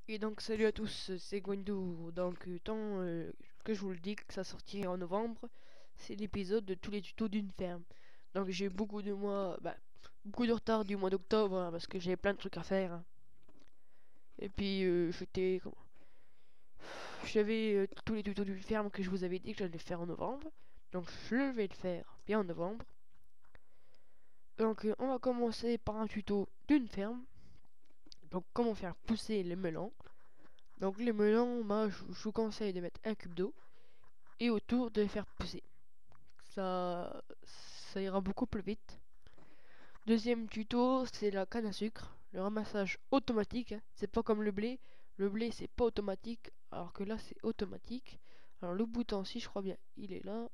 Et donc salut à tous, c'est Gwendo. Donc tant que je vous le dis que ça sortirait en novembre, c'est l'épisode de tous les tutos d'une ferme. Donc j'ai beaucoup de retard du mois d'octobre hein, parce que j'avais plein de trucs à faire, hein. Et puis j'avais tous les tutos d'une ferme que je vous avais dit que j'allais faire en novembre. Donc je vais le faire bien en novembre. Donc on va commencer par un tuto d'une ferme. Donc comment faire pousser les melons. Donc les melons, je vous conseille de mettre un cube d'eau et autour de les faire pousser. Ça ira beaucoup plus vite. Deuxième tuto, c'est la canne à sucre, le ramassage automatique, hein. C'est pas comme le blé. Le blé, c'est pas automatique, alors que là, c'est automatique. Alors le bouton, si je crois bien, il est là.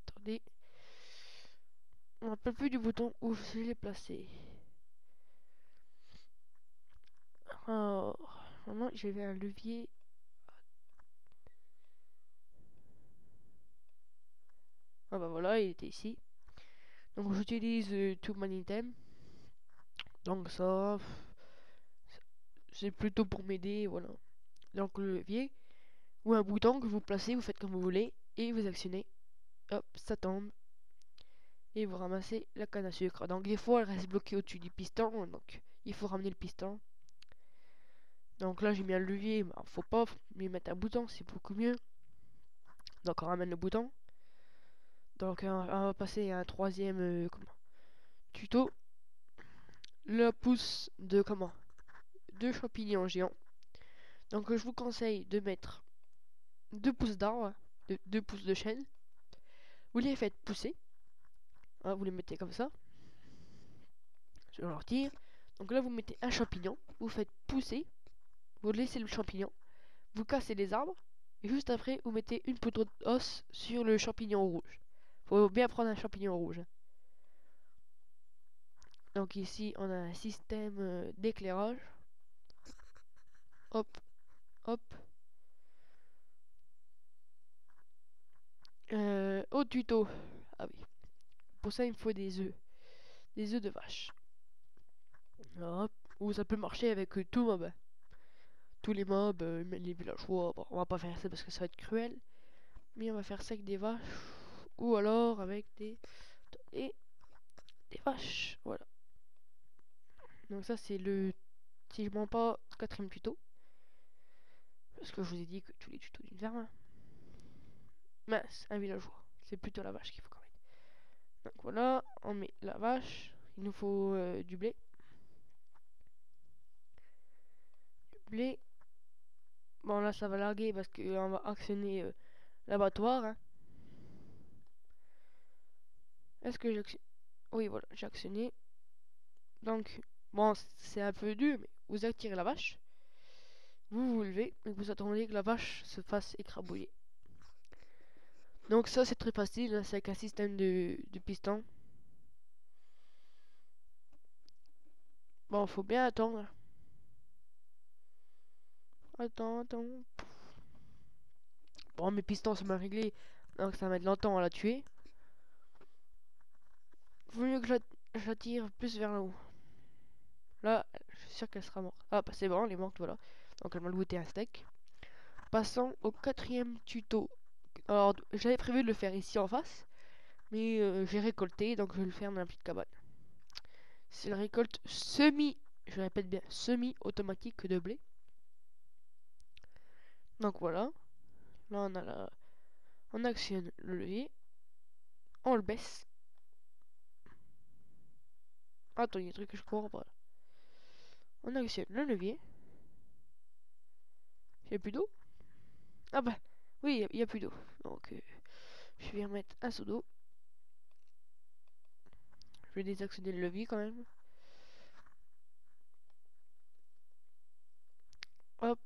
Attendez, on ne rappelle plus du bouton où je l'ai placé. Alors, maintenant, j'avais un levier. Ah bah voilà, il était ici. Donc j'utilise tout mon item. Donc ça, c'est plutôt pour m'aider, voilà. Donc le levier, ou un bouton que vous placez, vous faites comme vous voulez, et vous actionnez, hop, ça tombe, et vous ramassez la canne à sucre. Donc des fois elle reste bloquée au-dessus du piston, donc il faut ramener le piston. Donc là j'ai mis un levier, bah, faut pas lui mettre un bouton, c'est beaucoup mieux. Donc on ramène le bouton. Donc on va passer à un troisième tuto. La pousse de champignons géants. Donc je vous conseille de mettre 2 pousses d'arbre, 2 pousses de chêne. Vous les faites pousser. Hein, vous les mettez comme ça. Je leur tire. Donc là, vous mettez un champignon, vous faites pousser, vous laissez le champignon, vous cassez les arbres, et juste après, vous mettez une poudre d'os sur le champignon rouge. Faut bien prendre un champignon rouge. Donc ici, on a un système d'éclairage. Hop, hop. Au tuto. Ah oui. Pour ça, il me faut des œufs. Des œufs de vache. Hop. Ou ça peut marcher avec tout mob. Tous les mobs, les villageois. Bon, on va pas faire ça parce que ça va être cruel. Mais on va faire ça avec des vaches. Ou alors avec et des vaches. Voilà. Donc ça c'est le, si je mens pas, quatrième tuto. Parce que je vous ai dit que tous les tutos d'une ferme. Mince, un villageois. C'est plutôt la vache qu'il faut qu'on mette. Donc voilà, on met la vache. Il nous faut du blé. Du blé. Bon là ça va larguer parce qu'on va actionner l'abattoir, hein. Est-ce que j'ai actionné? Oui voilà, j'ai actionné. Donc, bon c'est un peu dur, mais vous attirez la vache. Vous vous levez et vous attendez que la vache se fasse écrabouiller. Donc ça c'est très facile, hein, c'est avec un système de piston. Bon, faut bien attendre. Attends. Bon, mes pistons sont mal réglés, donc ça va mettre longtemps à la tuer. Vaut mieux que je la tire plus vers le haut. Là, je suis sûr qu'elle sera morte. Ah, bah c'est bon, elle est morte, voilà. Donc elle m'a looté un steak. Passons au quatrième tuto. Alors, j'avais prévu de le faire ici en face, mais j'ai récolté, donc je vais le faire dans la petite cabane. C'est la récolte je répète bien, semi-automatique de blé. Donc voilà. Là, on actionne le levier. On le baisse. Attends, il y a des trucs que je comprends pas. On actionne le levier. Il n'y a plus d'eau. Ah bah, oui, il n'y a plus d'eau. Donc, je vais remettre un seau d'eau. Je vais désactionner le levier quand même. Hop.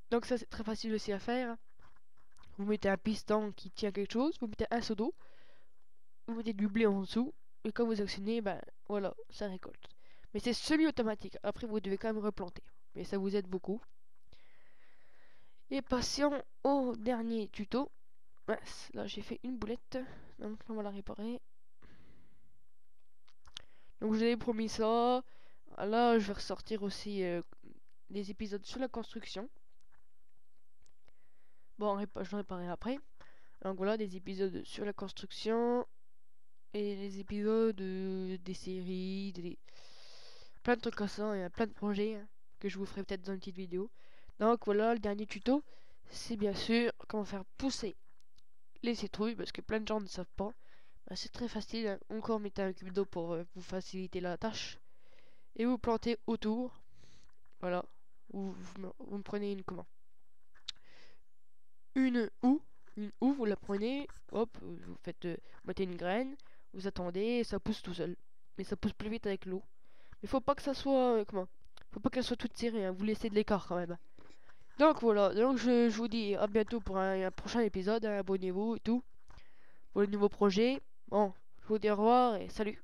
Donc ça, c'est très facile aussi à faire. Vous mettez un piston qui tient quelque chose. Vous mettez un seau d'eau. Vous mettez du blé en dessous. Et quand vous actionnez, ben voilà, ça récolte. Mais c'est semi-automatique. Après, vous devez quand même replanter. Mais ça vous aide beaucoup. Et passons au dernier tuto. Là, j'ai fait une boulette. Donc, on va la réparer. Donc, je vous avais promis ça. Là, je vais ressortir aussi les épisodes sur la construction. Bon, j'en réparerai après. Donc voilà, des épisodes sur la construction et les épisodes des séries, plein de trucs comme ça, il y a plein de projets hein, que je vous ferai peut-être dans une petite vidéo. Donc voilà, le dernier tuto, c'est bien sûr comment faire pousser les citrouilles parce que plein de gens ne savent pas. Bah, c'est très facile, hein. Encore mettez un cube d'eau pour vous faciliter la tâche et vous plantez autour. Voilà, vous me prenez une houe, vous la prenez, hop, vous faites, vous mettez une graine, vous attendez, et ça pousse tout seul. Mais ça pousse plus vite avec l'eau. Mais faut pas que ça soit, faut pas qu'elle soit toute serrée, hein. Vous laissez de l'écart quand même. Donc voilà, donc je vous dis à bientôt pour un prochain épisode, hein. Abonnez-vous et tout, pour le nouveau projet. Bon, je vous dis au revoir et salut.